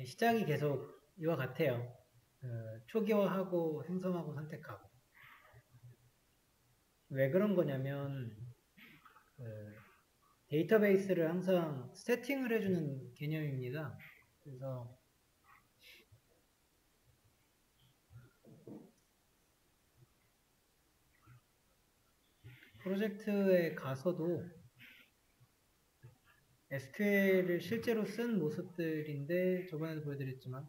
시작이 계속 이와 같아요. 초기화하고 생성하고 선택하고. 왜 그런 거냐면 데이터베이스를 항상 세팅을 해주는 개념입니다. 그래서 프로젝트에 가서도 SQL을 실제로 쓴 모습들인데 저번에도 보여드렸지만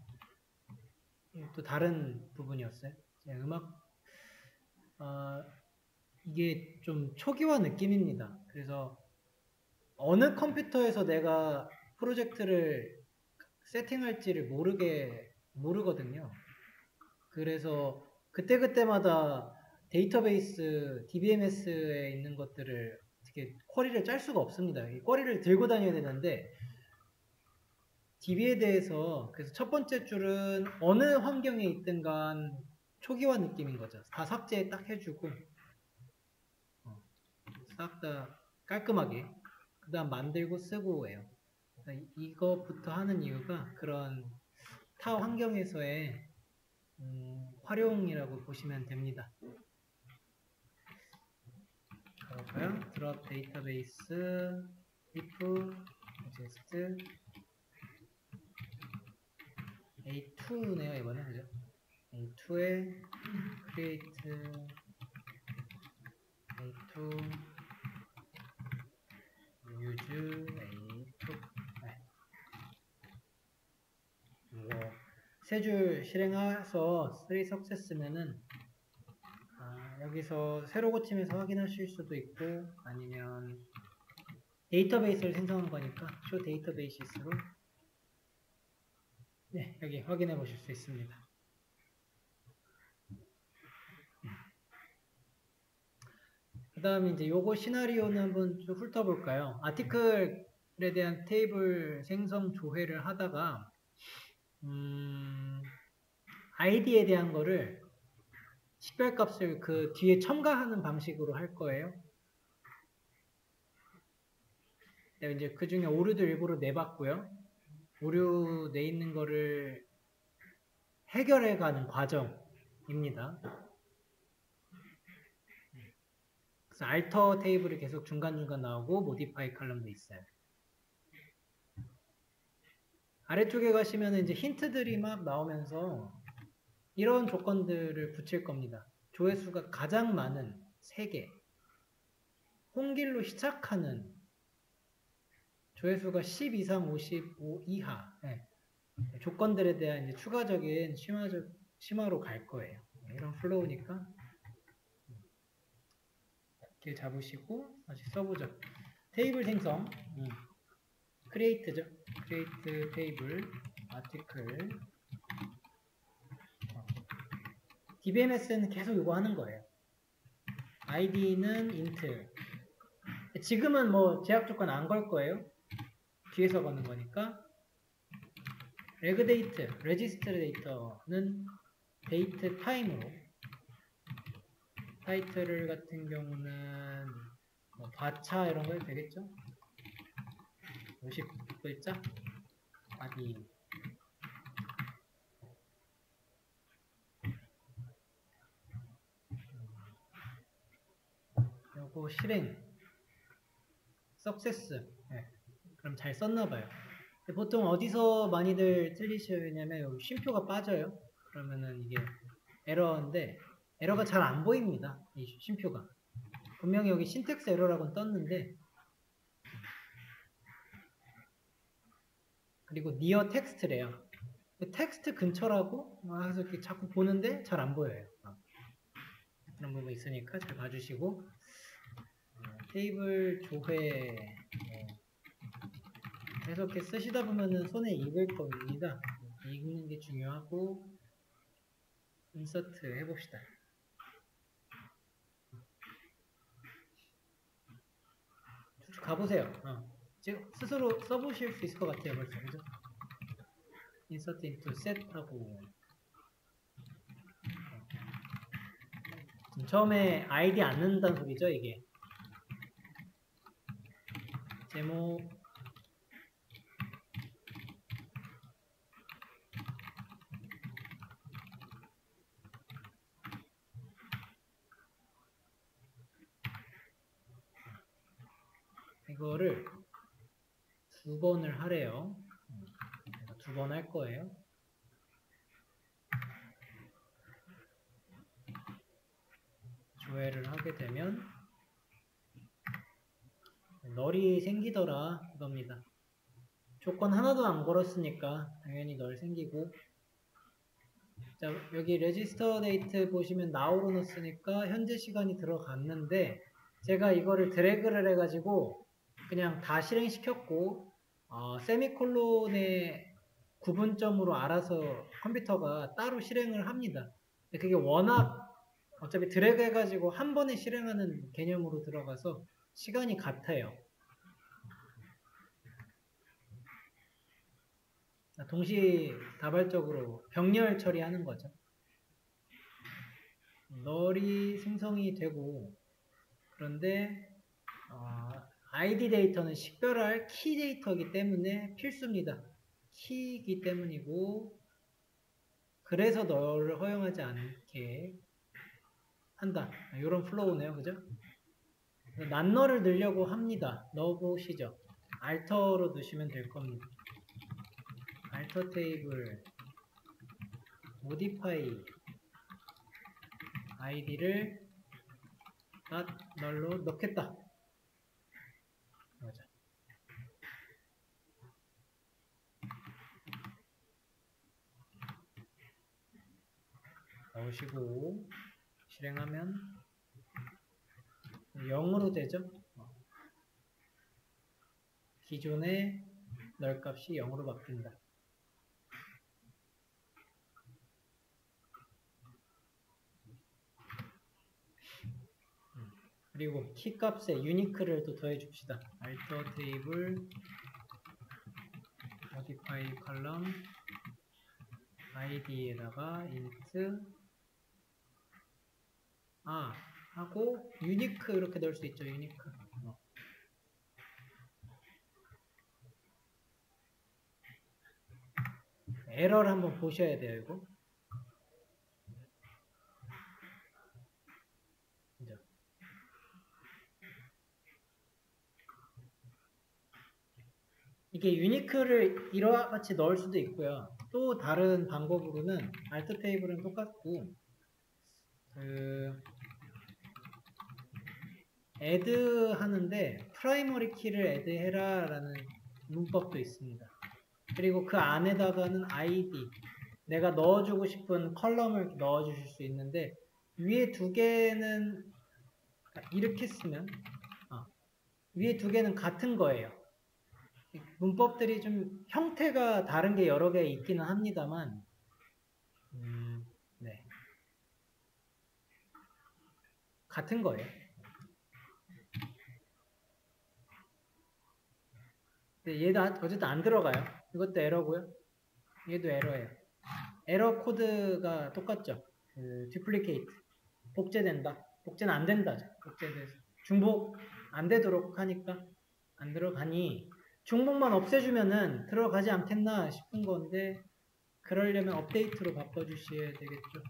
또 다른 부분이었어요. 이게 좀 초기화 느낌입니다. 그래서 어느 컴퓨터에서 내가 프로젝트를 세팅할지를 모르거든요. 그래서 그때그때마다 데이터베이스, DBMS에 있는 것들을 어떻게 쿼리를 짤 수가 없습니다. 이 쿼리를 들고 다녀야 되는데 DB에 대해서 그래서 첫 번째 줄은 어느 환경에 있든 간 초기화 느낌인 거죠. 다 삭제 딱 해주고 싹 다 깔끔하게 그 다음 만들고 쓰고 해요. 이거부터 하는 이유가 그런 타 환경에서의 활용이라고 보시면 됩니다. 그럴까요? drop database if exist A2네요 이번에 그죠? A2에 create A2 use A2 세 줄 실행해서 3 success면은 여기서 새로 고침해서 확인하실 수도 있고 아니면 데이터베이스를 생성한 거니까 show databases로 네, 여기 확인해 보실 수 있습니다. 그 다음에 이제 요거 시나리오는 한번 좀 훑어볼까요? 아티클에 대한 테이블 생성 조회를 하다가 아이디에 대한 거를 식별값을 그 뒤에 첨가하는 방식으로 할 거예요. 이제 그 중에 오류도 일부러 내봤고요. 오류 내 있는 거를 해결해가는 과정입니다. 그래서 alter 테이블이 계속 중간중간 나오고 modify 컬럼도 있어요. 아래쪽에 가시면 이제 힌트들이 막 나오면서 이런 조건들을 붙일 겁니다. 조회수가 가장 많은 3개. 홍길로 시작하는 조회수가 10 이상 55 이하. 네. 조건들에 대한 이제 추가적인 심화로 갈 거예요. 이런 플로우니까 이렇게 잡으시고 다시 써보죠. 테이블 생성. create죠. create 테이블 article. DBMS는 계속 이거 하는 거예요. id는 int. 지금은 뭐 제약 조건 안 걸 거예요. 뒤에서 거는 거니까. reg date, register data는 date time으로. 타이틀 같은 경우는 뭐 바차 이런 거 해도 되겠죠? 50글자? 아디. 요거 실행. 석세스. 네. 그럼 잘 썼나봐요. 보통 어디서 많이들 틀리시냐면 여기 쉼표가 빠져요. 그러면은 이게 에러인데 에러가 잘 안 보입니다. 이 쉼표가. 분명히 여기 신텍스 에러라고는 떴는데 그리고 near 텍스트래요. 텍스트 근처라고 해서 이렇게 자꾸 보는데 잘 안 보여요. 그런 부분 있으니까 잘 봐주시고 테이블 조회 계속 이렇게 쓰시다 보면은 손에 익을 겁니다. 익는 게 중요하고 인서트 해봅시다. 쭉 가보세요. 지금 스스로 써보실 수 있을 것 같아요. 벌써 그죠? 인서트 인투 셋 하고 처음에 아이디 안 넣는다는 소리죠 이게. 제목 이거를 2번을 하래요. 제가 2번 할 거예요. 조회를 하게 되면 널이 생기더라 이겁니다. 조건 하나도 안 걸었으니까 당연히 널 생기고, 자 여기 레지스터 데이트 보시면 now로 넣었으니까 현재 시간이 들어갔는데, 제가 이거를 드래그를 해가지고 그냥 다 실행시켰고 세미콜론의 구분점으로 알아서 컴퓨터가 따로 실행을 합니다. 근데 그게 워낙 어차피 드래그 해가지고 한 번에 실행하는 개념으로 들어가서 시간이 같아요. 동시다발적으로 병렬 처리하는 거죠. 널이 생성이 되고, 그런데 ID 데이터는 식별할 키 데이터이기 때문에 필수입니다. 키이기 때문이고, 그래서 널을 허용하지 않게 한다. 이런 플로우네요. 그죠? 난널을 넣으려고 합니다. 넣어보시죠. 알터로 넣으시면 될 겁니다. 알터 테이블 modify id를 널로 넣겠다. 맞아. 넣으시고 실행하면 0으로 되죠. 기존의 널 값이 0으로 바뀐다. 그리고 키 값에 유니크를 또 더해 줍시다. alter 테이블 modify column id에다가 int 하고 유니크 이렇게 넣을 수 있죠. 유니크. 에러를 한번 보셔야 돼요. 이거. 이게 유니크를 이와 같이 넣을 수도 있고요. 또 다른 방법으로는 알트 테이블은 똑같고 add 하는데 프라이머리 키를 add 해라 라는 문법도 있습니다. 그리고 그 안에다가는 id, 내가 넣어주고 싶은 컬럼을 넣어주실 수 있는데, 위에 두 개는 이렇게 쓰면 위에 두 개는 같은 거예요. 문법들이 좀 형태가 다른 게 여러 개 있기는 합니다만, 네, 같은 거예요. 근데 얘도 어쨌든 안 들어가요. 이것도 에러고요. 얘도 에러예요. 에러 코드가 똑같죠. duplicated, 복제된다. 복제는 안 된다죠. 복제돼서 중복 안 되도록 하니까 안 들어가니, 중복만 없애주면은 들어가지 않겠나 싶은 건데, 그러려면 업데이트로 바꿔주셔야 되겠죠.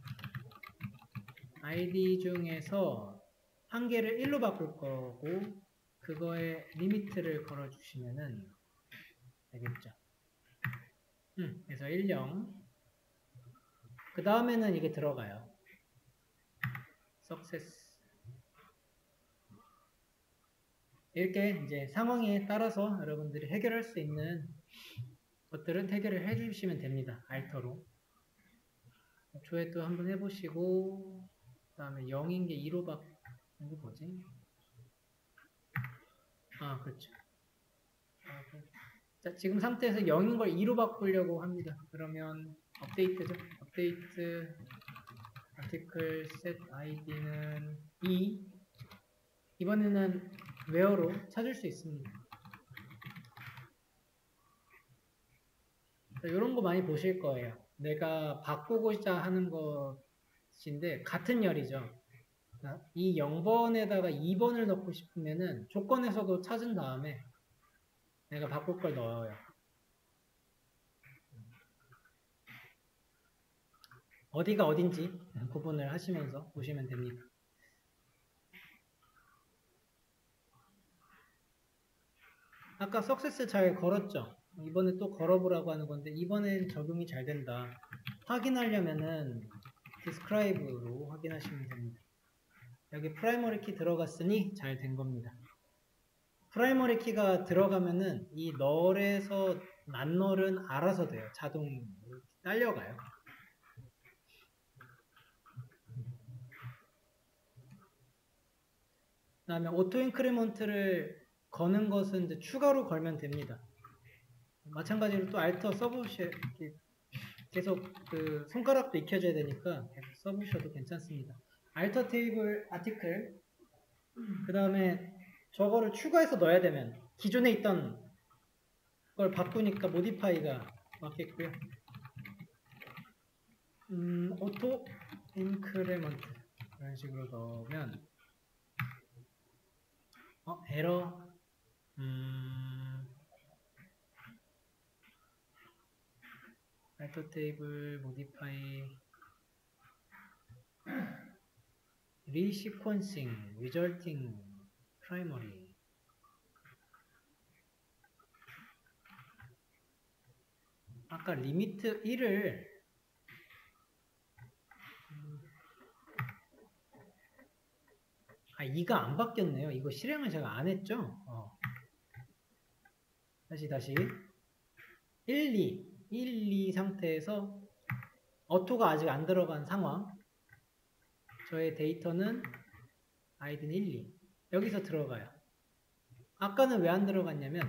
id 중에서 한 개를 1로 바꿀 거고, 그거에 리미트를 걸어주시면은 되겠죠. 그래서 10. 그 다음에는 이게 들어가요. success. 이렇게 이제 상황에 따라서 여러분들이 해결할 수 있는 것들은 해결을 해주시면 됩니다. 알터로. 조회 또 한번 해보시고, 그 다음에 0인 게 2로 바꾸는 게 뭐지? 그렇죠. 자, 지금 상태에서 0인 걸 2로 바꾸려고 합니다. 그러면 업데이트죠. 업데이트 article set id는 2. 이번에는 where로 찾을 수 있습니다. 이런 거 많이 보실 거예요. 내가 바꾸고자 하는 것인데 같은 열이죠. 이 0번에다가 2번을 넣고 싶으면은 조건에서도 찾은 다음에 내가 바꿀 걸 넣어요. 어디가 어딘지 구분을 하시면서 보시면 됩니다. 아까 석세스 잘 걸었죠? 이번에 또 걸어보라고 하는 건데 이번엔 적용이 잘 된다. 확인하려면은 describe로 확인하시면 됩니다. 여기 프라이머리 키 들어갔으니 잘 된 겁니다. 프라이머리 키가 들어가면은 이 널에서 낱널은 알아서 돼요. 자동으로 딸려가요. 그 다음에 오토 인크리먼트를 거는 것은 이제 추가로 걸면 됩니다. 마찬가지로 또 알터 써보시 계속 그 손가락도 익혀줘야 되니까 계속 써보셔도 괜찮습니다. 알터 테이블 아티클 그 다음에 저거를 추가해서 넣어야 되면 기존에 있던 걸 바꾸니까 모디파이가 맞겠고요. 오토 인크리먼트 이런 식으로 넣으면 에러 알터 테이블 모디파이 리시퀀싱 resulting primary 아까 리미트 1을 아 2가 안 바뀌었네요. 이거 실행을 제가 안 했죠? 다시 1, 2 상태에서 어토가 아직 안 들어간 상황 저의 데이터는 아이디는 1, 2 여기서 들어가요. 아까는 왜 안 들어갔냐면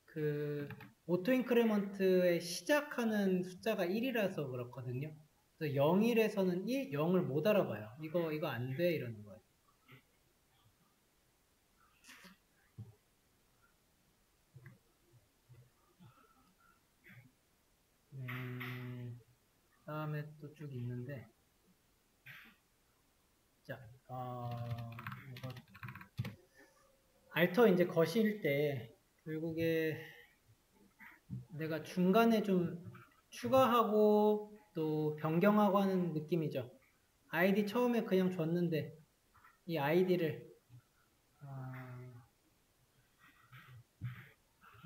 그 오토 인크리먼트의 시작하는 숫자가 1이라서 그렇거든요. 그래서 0일에서는 0을 못 알아봐요. 이거 안 돼 이러는 거예요. 다음에 또 쭉 있는데 자, 이거 알터 이제 거실 때 결국에 내가 중간에 좀 추가하고 또 변경하고 하는 느낌이죠. 아이디 처음에 그냥 줬는데 이 아이디를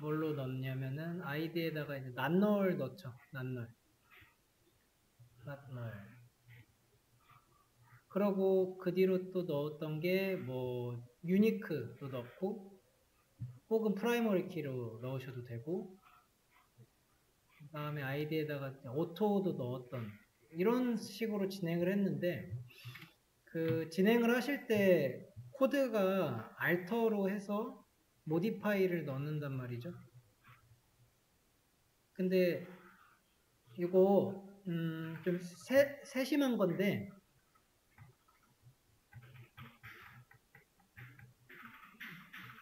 뭘로 넣냐면은 아이디에다가 이제 낱널 넣죠. 낱널. 그러고 그 뒤로 또 넣었던 게 뭐 유니크도 넣고 혹은 프라이머리 키로 넣으셔도 되고 그 다음에 아이디에다가 오토도 넣었던 이런 식으로 진행을 했는데 그 진행을 하실 때 코드가 알터로 해서 모디파이를 넣는단 말이죠. 근데 이거 좀 세심한 건데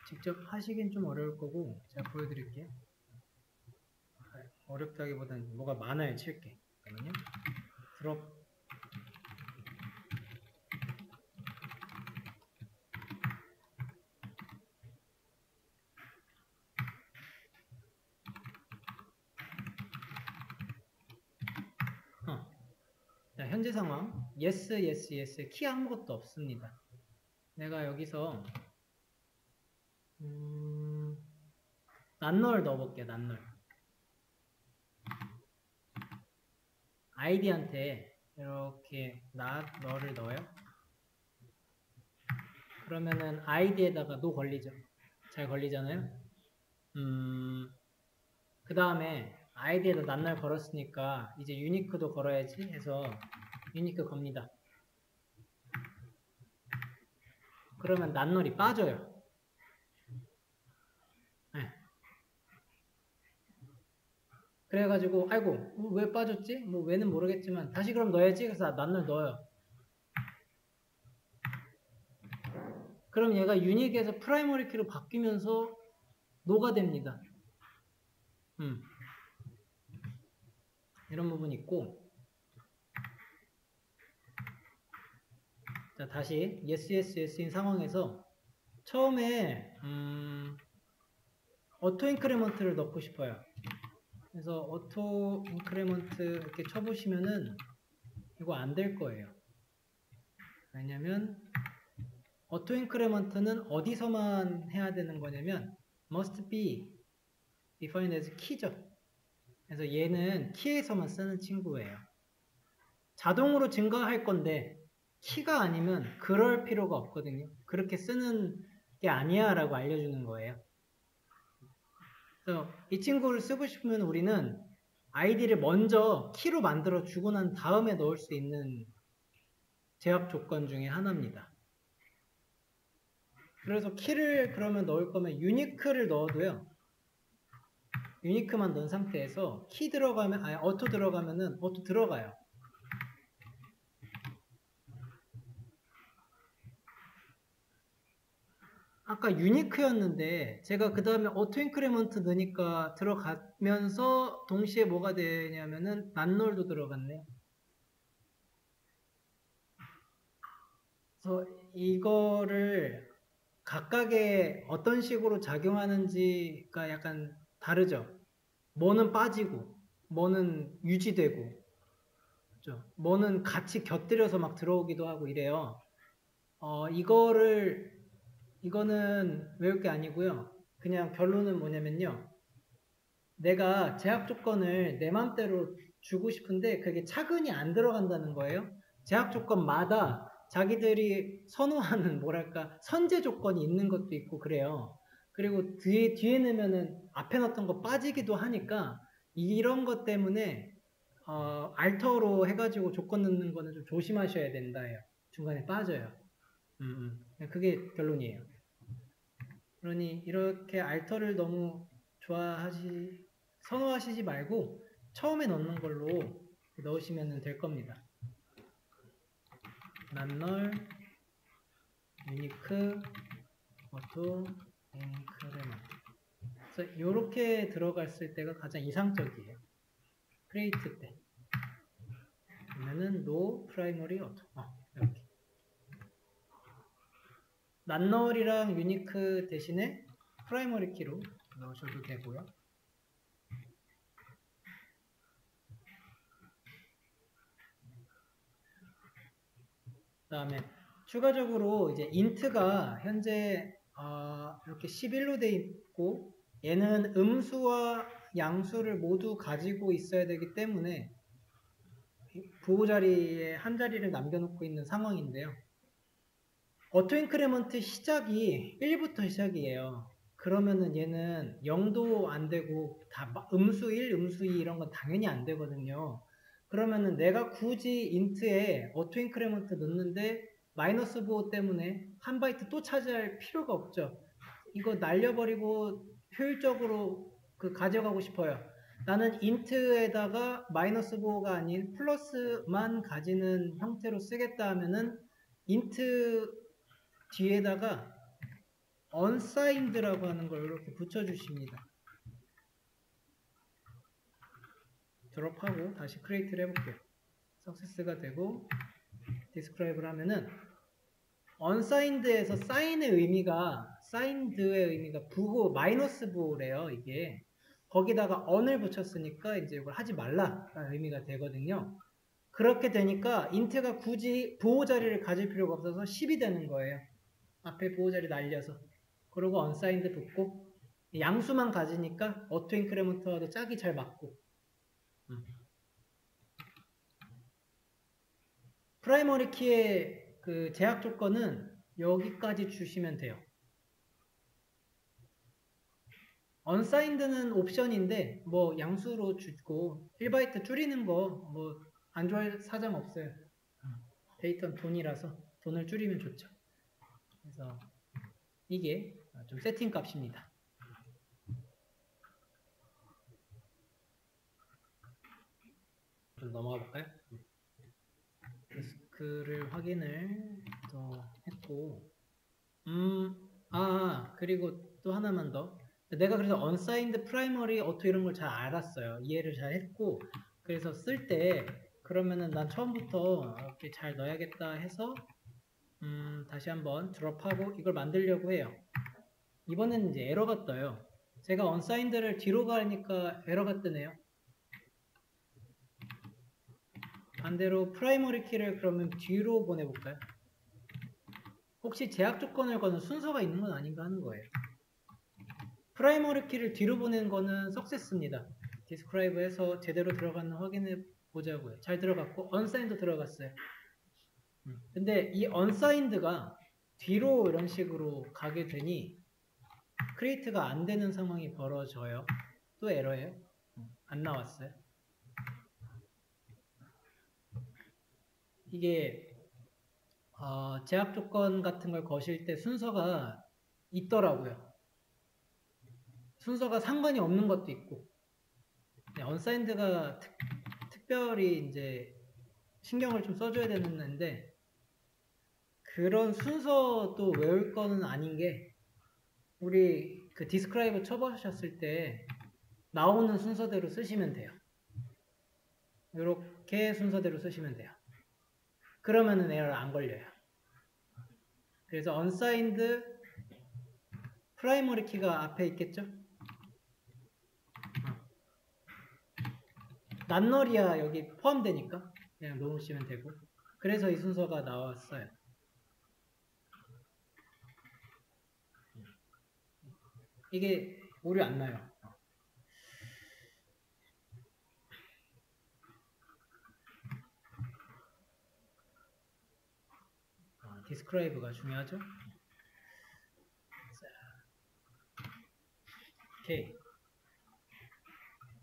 직접 하시긴 좀 어려울 거고 제가 보여드릴게요. 어렵다기보다는 뭐가 많아요. 칠게. 잠깐만요. 드롭 자, 현재 상황 yes, yes, yes 키 아무것도 없습니다. 내가 여기서 낱널 넣어볼게요. 낱널 아이디한테 이렇게 낱널을 넣어요. 그러면은 아이디에다가 노 걸리죠. 잘 걸리잖아요. 그 다음에 아이디에다 낱널 걸었으니까 이제 유니크도 걸어야지 해서 유니크 겁니다. 그러면 낱널이 빠져요. 네. 그래가지고 아이고 왜 빠졌지? 뭐 왜는 모르겠지만 다시 그럼 넣어야지. 그래서 낱널 넣어요. 그럼 얘가 유니크에서 프라이머리 키로 바뀌면서 노가 됩니다. 이런 부분이 있고 자 다시 yes, yes, yes인 상황에서 처음에 오토 인크리먼트를 넣고 싶어요. 그래서 오토 인크리먼트 이렇게 쳐보시면은 이거 안 될 거예요. 왜냐면 auto increment는 어디서만 해야 되는 거냐면 must be defined as key죠. 그래서 얘는 키에서만 쓰는 친구예요. 자동으로 증가할 건데 키가 아니면 그럴 필요가 없거든요. 그렇게 쓰는 게 아니야 라고 알려주는 거예요. 그래서 이 친구를 쓰고 싶으면 우리는 아이디를 먼저 키로 만들어 주고 난 다음에 넣을 수 있는 제압 조건 중에 하나입니다. 그래서 키를 그러면 넣을 거면 유니크를 넣어도요. 유니크만 넣은 상태에서 키 들어가면, 아니, 어토 들어가면은 어토 들어가요. 아까 유니크였는데 제가 그 다음에 어토 인크리먼트 넣으니까 들어가면서 동시에 뭐가 되냐면은 난널도 들어갔네요. 그래서 이거를 각각의 어떤 식으로 작용하는지가 약간 다르죠. 뭐는 빠지고 뭐는 유지되고 그렇죠? 뭐는 같이 곁들여서 막 들어오기도 하고 이래요. 이거는 외울 게 아니고요. 그냥 결론은 뭐냐면요. 내가 제약 조건을 내 맘대로 주고 싶은데 그게 차근히 안 들어간다는 거예요. 제약 조건마다 자기들이 선호하는 뭐랄까 선제 조건이 있는 것도 있고 그래요. 그리고 뒤에 넣으면은 앞에 넣었던 거 빠지기도 하니까 이런 것 때문에 알터로 해가지고 조건 넣는 거는 좀 조심하셔야 된다예요. 중간에 빠져요. 그게 결론이에요. 그러니 이렇게 알터를 너무 선호하시지 말고 처음에 넣는 걸로 넣으시면 될 겁니다. 난널, 유니크, 어토, 인크레먼트. 그래서 이렇게 들어갔을 때가 가장 이상적이에요. 크레이트 때. 그러면은 no primary auto. 이렇게. 난널이랑 유니크 대신에 프라이머리 키로 넣으셔도 되고요. 그 다음에 추가적으로 이제 인트가 현재 이렇게 11로 돼 있고 얘는 음수와 양수를 모두 가지고 있어야 되기 때문에 부호 자리에 한 자리를 남겨놓고 있는 상황인데요. 어토 인크리먼트 시작이 1부터 시작이에요. 그러면은 얘는 0도 안 되고 다 음수 1, 음수 2 이런 건 당연히 안 되거든요. 그러면은 내가 굳이 인트에 어토 인크리먼트 넣는데 마이너스 부호 때문에 한 바이트 또 차지할 필요가 없죠. 이거 날려버리고 효율적으로 가져가고 싶어요. 나는 인트에다가 마이너스 부호가 아닌 플러스만 가지는 형태로 쓰겠다 하면은 인트 뒤에다가 unsigned라고 하는 걸 이렇게 붙여주십니다. 드롭하고 다시 크리에이트를 해볼게요. 석세스가 되고 디스크라이브를 하면은 unsigned에서 signed의 의미가 부호, 마이너스 부호래요. 이게 거기다가 on을 붙였으니까 이제 이걸 하지 말라라는 의미가 되거든요. 그렇게 되니까 int가 굳이 부호 자리를 가질 필요가 없어서 10이 되는 거예요. 앞에 부호 자리 날려서. 그리고 unsigned 붙고 양수만 가지니까 어토 인크리먼트와도 짝이 잘 맞고 프라이머리 키의 그 제약 조건은 여기까지 주시면 돼요. unsigned는 옵션인데 뭐 양수로 주고 1바이트 줄이는 거 뭐 안 좋아할 사정 없어요. 데이터는 돈이라서 돈을 줄이면 좋죠. 그래서 이게 좀 세팅 값입니다. 좀 넘어가 볼까요? 디스크를 확인을 또 했고 그리고 또 하나만 더 내가 그래서 unsigned primary auto 이런 걸 잘 알았어요. 이해를 잘 했고 그래서 쓸 때 그러면은 난 처음부터 이렇게 잘 넣어야겠다 해서 다시 한번 드롭하고 이걸 만들려고 해요. 이번에는 이제 에러가 떠요. 제가 unsigned를 뒤로 가니까 에러가 뜨네요. 반대로 프라이머리 키를 그러면 뒤로 보내볼까요? 혹시 제약 조건을 거는 순서가 있는 건 아닌가 하는 거예요. 프라이머리 키를 뒤로 보낸 거는 석세스입니다. 디스크라이브해서 제대로 들어갔나 확인해 보자고요. 잘 들어갔고 언사인도 들어갔어요. 근데 이 언사인드가 뒤로 이런 식으로 가게 되니 크리에이트가 안 되는 상황이 벌어져요. 또 에러예요. 안 나왔어요. 이게 제약 조건 같은 걸 거실 때 순서가 있더라고요. 순서가 상관이 없는 것도 있고, 언사인드가 특별히 이제 신경을 좀 써줘야 되는데, 그런 순서도 외울 거는 아닌 게, 우리 그 디스크라이브 쳐보셨을 때 나오는 순서대로 쓰시면 돼요. 이렇게 순서대로 쓰시면 돼요. 그러면은 에러 안 걸려요. 그래서 unsigned 프라이머리 키가 앞에 있겠죠? 낱널이야 여기 포함되니까 그냥 놓으시면 되고, 그래서 이 순서가 나왔어요. 이게 오류 안 나요. 디스크라이브가 중요하죠? 자, 오케이.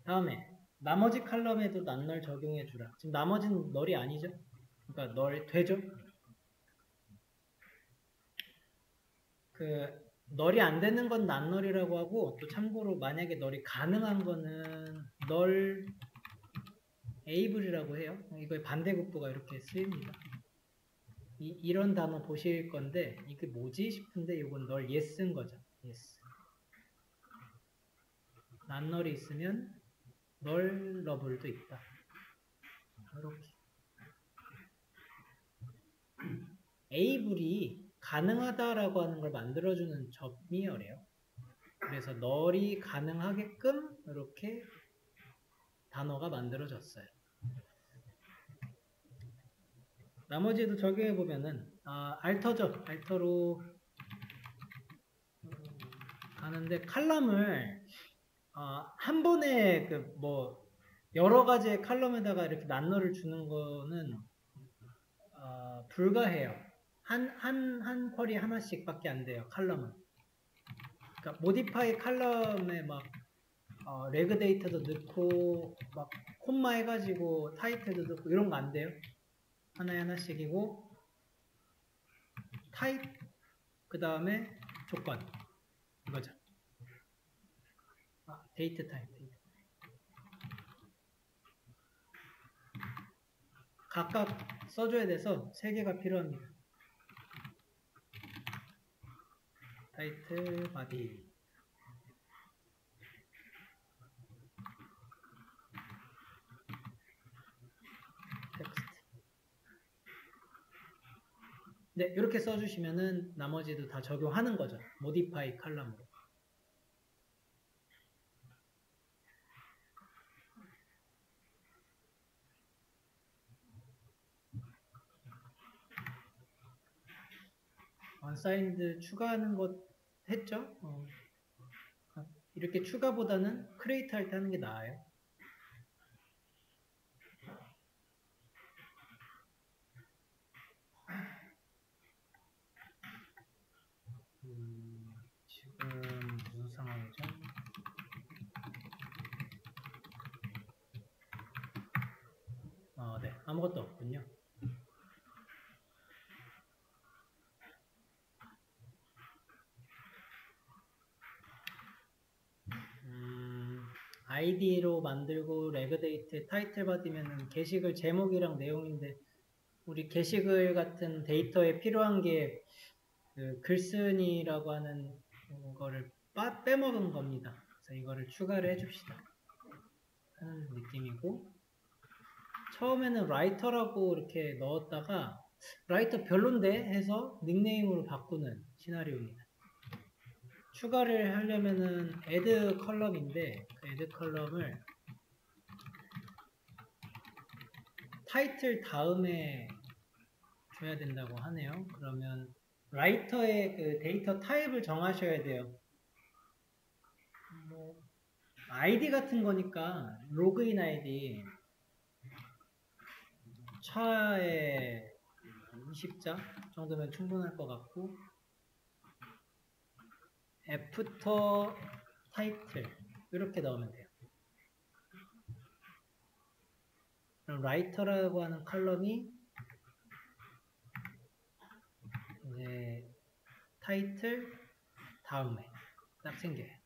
다음에 나머지 칼럼에도 낱널 적용해 주라. 지금 나머지는 널이 아니죠? 그러니까 널 되죠? 그 널이 안 되는 건 낱널이라고 하고, 또 참고로 만약에 널이 가능한 거는 널 able이라고 해요. 이거의 반대급부가 이렇게 쓰입니다. 이런 단어 보실 건데 이게 뭐지 싶은데 이건 널 yes인 거죠. yes. 낱널이 있으면 널러블도 있다. 이렇게 able이 가능하다라고 하는 걸 만들어주는 접미어래요. 그래서 널이 가능하게끔 이렇게 단어가 만들어졌어요. 나머지도 적용해보면은 알터죠. 알터로 가는데 칼럼을 한 번에 그 뭐 여러 가지의 칼럼에다가 이렇게 낱널을 주는 거는 불가해요. 한 쿼리 하나씩밖에 안 돼요. 칼럼은. 그러니까 모디파이 칼럼에 막 레그 데이터도 넣고 막 콤마 해가지고 타이틀도 넣고 이런 거 안 돼요. 하나에 하나씩이고 타입 그 다음에 조건 이거죠. 데이트 타입. 각각 써줘야 돼서 3개가 필요합니다. 타이틀, 바디. 텍스트. 네, 이렇게 써주시면은 나머지도 다 적용하는 거죠. 모디파이 칼럼으로. 언사인드 추가하는 것 했죠? 이렇게 추가보다는 크리에이트 할 때 하는 게 나아요. 지금 무슨 상황이죠? 네, 아무것도 없군요. 아이디로 만들고 레그데이트 타이틀 받으면 게시글 제목이랑 내용인데, 우리 게시글 같은 데이터에 필요한 게 그 글쓴이라고 하는 거를 빼먹은 겁니다. 그래서 이거를 추가를 해줍시다 하는 느낌이고, 처음에는 라이터라고 이렇게 넣었다가 라이터 별론데 해서 닉네임으로 바꾸는 시나리오입니다. 추가를 하려면은 add 컬럼인데 그 add 컬럼을 타이틀 다음에 줘야 된다고 하네요. 그러면 라이터의 그 데이터 타입을 정하셔야 돼요. 뭐 아이디 같은 거니까 로그인 아이디 차에 20자 정도면 충분할 것 같고, 애프터 타이틀 이렇게 넣으면 돼요. 그럼 라이터라고 하는 컬럼이 이제 타이틀 다음에 딱 생겨요.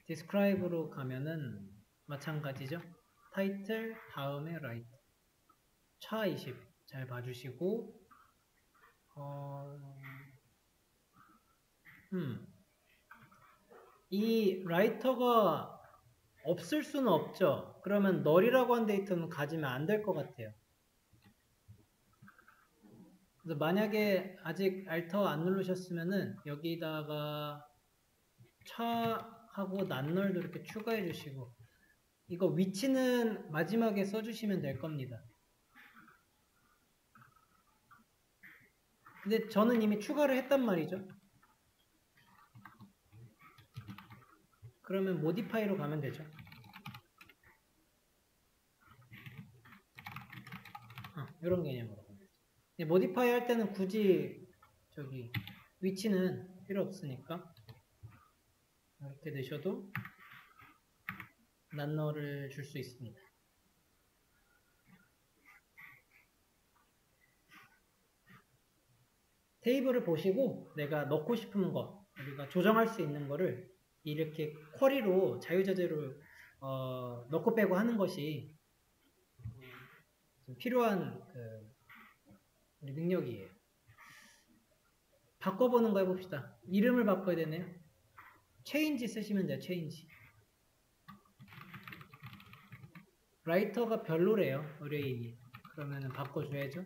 디스크라이브로 가면은 마찬가지죠. 타이틀 다음에 라이터. 차 20 잘 봐주시고, 이 라이터가 없을 수는 없죠. 그러면 널이라고 한 데이터는 가지면 안 될 것 같아요. 그래서 만약에 아직 알터 안 누르셨으면은 여기다가 차하고 낱널도 이렇게 추가해 주시고, 이거 위치는 마지막에 써주시면 될 겁니다. 근데 저는 이미 추가를 했단 말이죠. 그러면 모디파이로 가면 되죠. 이런 개념으로. 모디파이 할 때는 굳이 저기 위치는 필요 없으니까 이렇게 넣으셔도 낱널을 줄 수 있습니다. 테이블을 보시고 내가 넣고 싶은 거, 우리가 조정할 수 있는 거를 이렇게 쿼리로 자유자재로 넣고 빼고 하는 것이 좀 필요한 우리 능력이에요. 바꿔보는 거 해봅시다. 이름을 바꿔야 되네요. 체인지 쓰시면 돼요. 체인지. 라이터가 별로래요. 의뢰인이. 그러면은 바꿔줘야죠.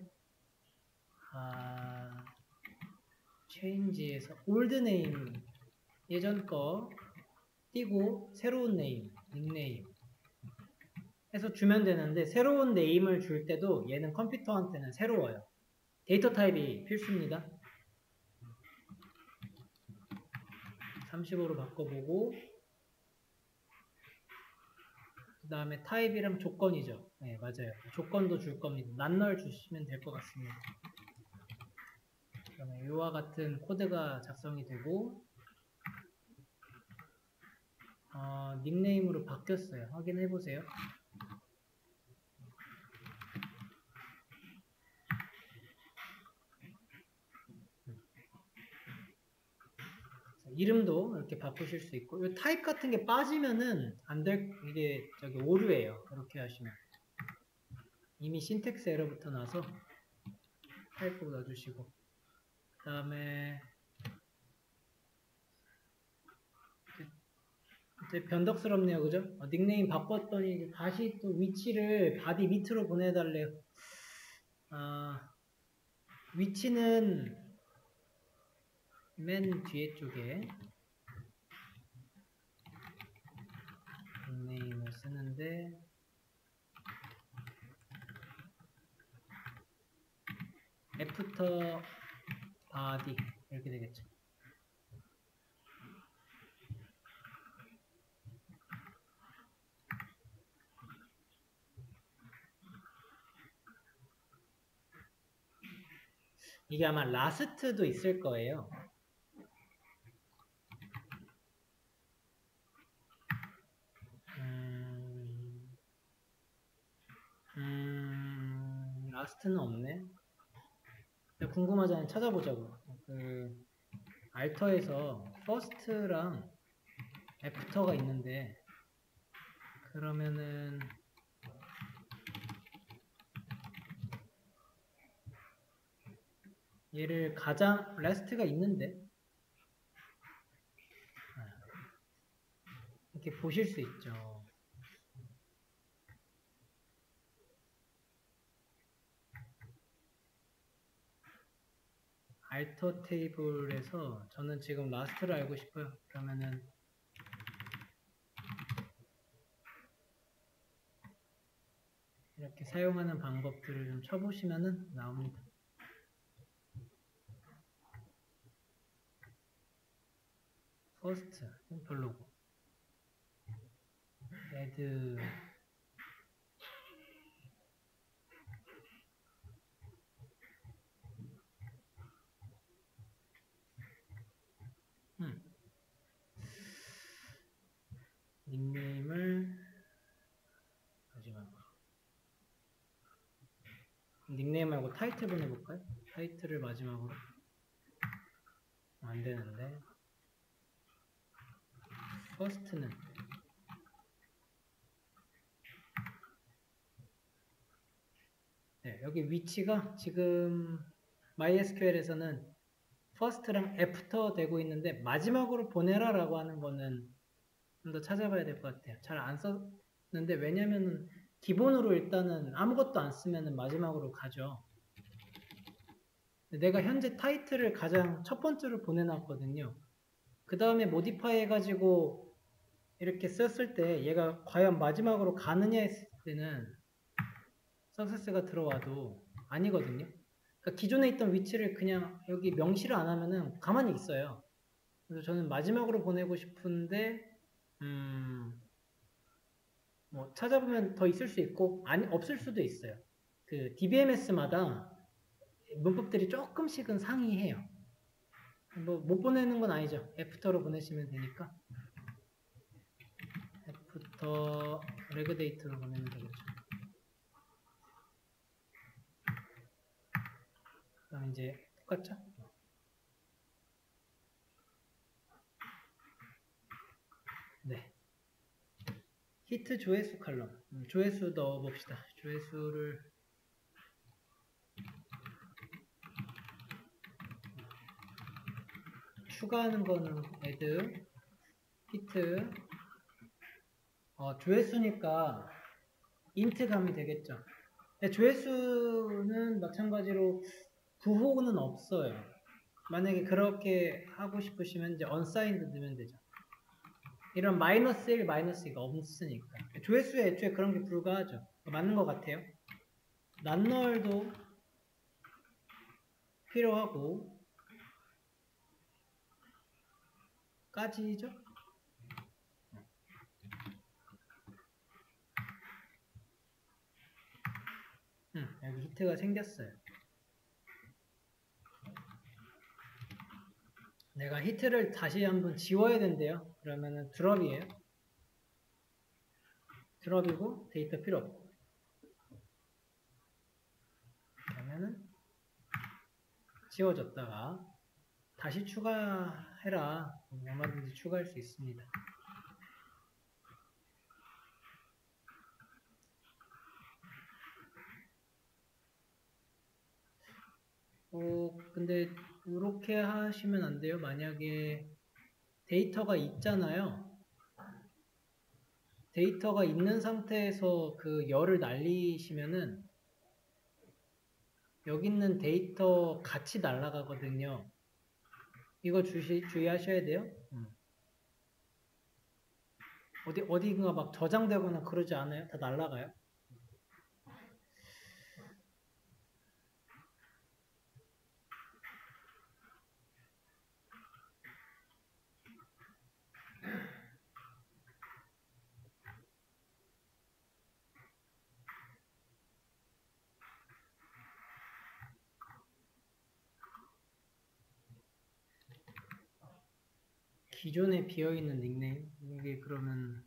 체인지에서 올드 네임, 예전 거 띄고 새로운 네임, 닉네임 해서 주면 되는데, 새로운 네임을 줄 때도 얘는 컴퓨터한테는 새로워요. 데이터 타입이 필수입니다. 35로 바꿔보고, 그 다음에 타입이랑 조건이죠. 네, 맞아요. 조건도 줄 겁니다. 낱널 주시면 될 것 같습니다. 그러면 이와 같은 코드가 작성이 되고, 닉네임으로 바뀌었어요. 확인해 보세요. 이름도 이렇게 바꾸실 수 있고, 이 타입 같은 게 빠지면은 이게 저기 오류예요. 이렇게 하시면 이미 신텍스 에러부터 나서 타입 꼭 넣어주시고, 그 다음에 이제 변덕스럽네요, 그죠? 닉네임 바꿨더니 다시 또 위치를 바디 밑으로 보내달래요. 위치는 맨 뒤에 쪽에 닉네임을 쓰는데, 애프터 바디 이렇게 되겠죠. 이게 아마 라스트도 있을 거예요. 라스트는 없네. 궁금하잖아요. 찾아보자고. 알터에서 퍼스트랑 애프터가 있는데, 그러면은 얘를 가장 라스트가 있는데 이렇게 보실 수 있죠. 알터 테이블에서 저는 지금 라스트를 알고 싶어요. 그러면은 이렇게 사용하는 방법들을 좀 쳐보시면은 나옵니다. 퍼스트 별로고, add 닉네임을 마지막으로, 닉네임 말고 타이틀 보내볼까요? 타이틀을 마지막으로. 안 되는데, 퍼스트는 네, 여기 위치가 지금 MySQL에서는 first랑 after 되고 있는데 마지막으로 보내라 라고 하는 거는 좀 더 찾아봐야 될 것 같아요. 잘 안 썼는데, 왜냐면은 기본으로 일단은 아무것도 안 쓰면은 마지막으로 가죠. 내가 현재 타이틀을 가장 첫 번째로 보내놨거든요. 그 다음에 모디파이 해가지고 이렇게 썼을 때 얘가 과연 마지막으로 가느냐 했을 때는 석세스가 들어와도 아니거든요. 그러니까 기존에 있던 위치를 그냥 여기 명시를 안 하면은 가만히 있어요. 그래서 저는 마지막으로 보내고 싶은데 뭐 찾아보면 더 있을 수 있고 아니 없을 수도 있어요. 그 DBMS마다 문법들이 조금씩은 상이해요. 뭐 못 보내는 건 아니죠. 애프터로 보내시면 되니까. 애프터 레그데이트로 보내면 되겠죠. 그럼 이제 똑같죠? 네. 히트 조회수 칼럼. 조회수 넣어봅시다. 조회수를 추가하는 거는 add 히트 조회수니까 int 감이 되겠죠. 조회수는 마찬가지로 구호는 없어요. 만약에 그렇게 하고 싶으시면 이제 unsigned 넣으면 되죠. 이런 마이너스 1, 마이너스 2가 없으니까. 조회수에 애초에 그런 게 불가하죠. 맞는 것 같아요. 낱널도 필요하고 까지죠? 여기 히트가 생겼어요. 내가 히트를 다시 한번 지워야 된대요. 그러면은 드롭이에요. 드롭이고 데이터 필요 없고. 그러면은 지워졌다가 다시 추가해라. 얼마든지 추가할 수 있습니다. 근데 이렇게 하시면 안 돼요. 만약에 데이터가 있잖아요. 데이터가 있는 상태에서 그 열을 날리시면은 여기 있는 데이터 같이 날아가거든요. 이거 주의하셔야 돼요. 어디가 막 저장되거나 그러지 않아요? 다 날아가요. 기존에 비어있는 닉네임? 이게 그러면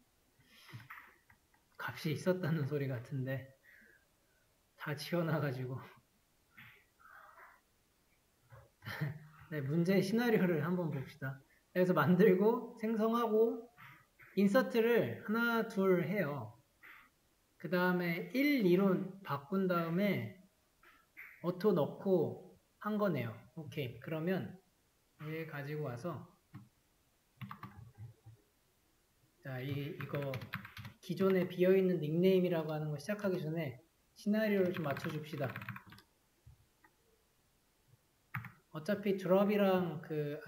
값이 있었다는 소리 같은데 다 지워놔가지고 네, 문제의 시나리오를 한번 봅시다. 그래서 만들고 생성하고 인서트를 하나 둘 해요. 그 다음에 1, 2로 바꾼 다음에 오토 넣고 한 거네요. 오케이. 그러면 얘 가지고 와서 자, 이거 기존에 비어있는 닉네임이라고 하는 거 시작하기 전에 시나리오를 좀 맞춰줍시다. 어차피 드롭이랑 그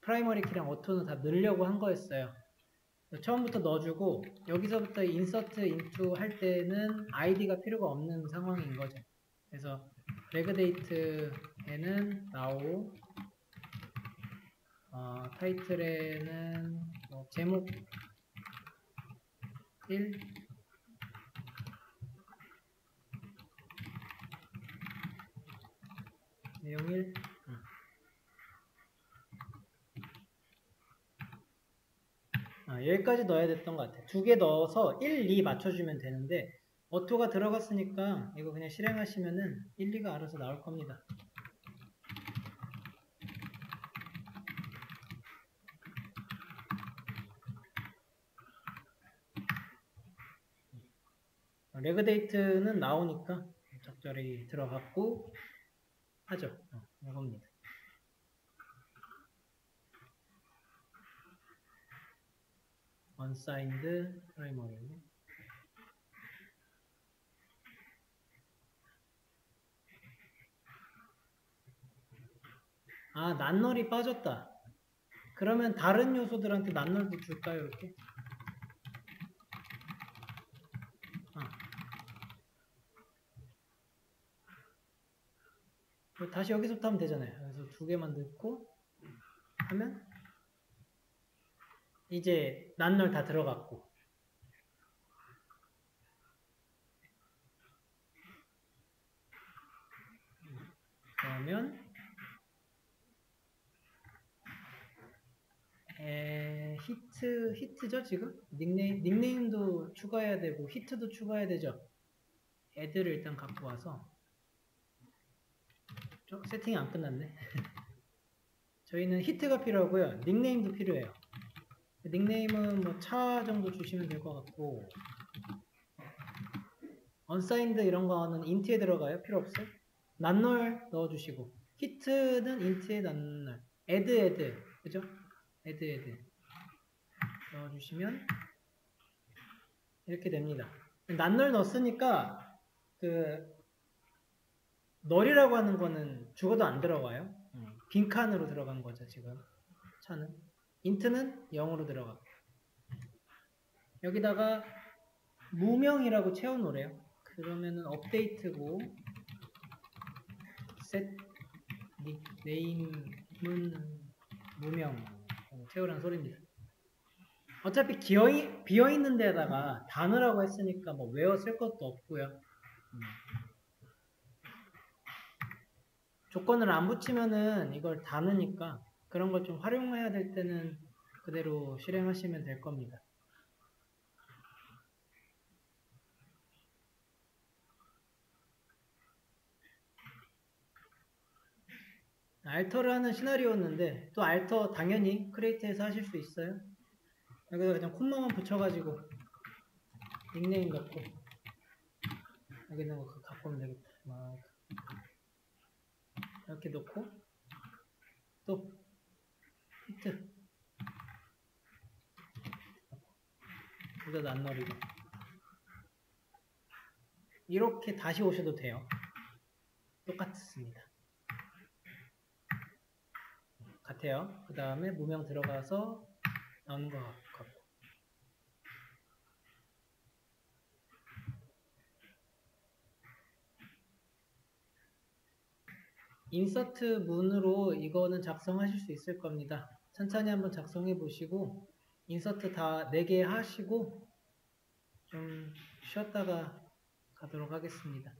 프라이머리 키랑 오토는 다 넣으려고 한 거였어요. 처음부터 넣어주고 여기서부터 insert into 할 때는 id가 필요가 없는 상황인 거죠. 그래서 regdate에는 now, 타이틀에는 뭐 제목 1, 내용 1. 여기까지 넣어야 됐던 것 같아요. 2개 넣어서 1, 2 맞춰주면 되는데 어토가 들어갔으니까 이거 그냥 실행하시면은 1, 2가 알아서 나올 겁니다. 레그데이트는 나오니까 적절히 들어갔고 하죠. 이겁니다. unsigned primary. 난널이 빠졌다. 그러면 다른 요소들한테 난널도 줄까요? 이렇게? 다시 여기서부터 하면 되잖아요. 그래서 2개만 넣고 하면 이제 난널 다 들어갔고 그러면 히트죠 지금? 닉네임도 추가해야 되고 히트도 추가해야 되죠. 애들을 일단 갖고 와서 세팅이 안 끝났네. 저희는 히트가 필요하고요. 닉네임도 필요해요. 닉네임은 뭐 차 정도 주시면 될 것 같고 unsigned 이런 거는 int에 들어가요? 필요 없어요? 난널 넣어주시고 히트는 int에 난널 add 그죠? add 넣어주시면 이렇게 됩니다. 난널 넣었으니까 그 널이라고 하는 거는 죽어도 안 들어가요. 빈칸으로 들어간 거죠 지금 차는. int는 0으로 들어가고 여기다가 무명이라고 채워놓으래요. 그러면은 업데이트고 set 닉네임은 무명 채우라는 소리입니다. 어차피 비어있는 데다가 단어라고 했으니까 뭐 외워 쓸 것도 없고요. 조건을 안 붙이면은 이걸 다느니까 그런 걸 좀 활용해야 될 때는 그대로 실행하시면 될 겁니다. 알터라는 시나리오였는데 또 알터 당연히 크리에이트해서 하실 수 있어요. 여기다 그냥 콤마만 붙여가지고 닉네임 넣고 여기 있는 거 갖고 오면 되겠다. 막 이렇게 넣고 또 히트 여기다 난널이고 이렇게 다시 오셔도 돼요. 똑같습니다. 같아요. 그 다음에 무명 들어가서 나오는 것 같고 인서트 문으로 이거는 작성하실 수 있을 겁니다. 천천히 한번 작성해 보시고 인서트 다 4개 하시고 좀 쉬었다가 가도록 하겠습니다.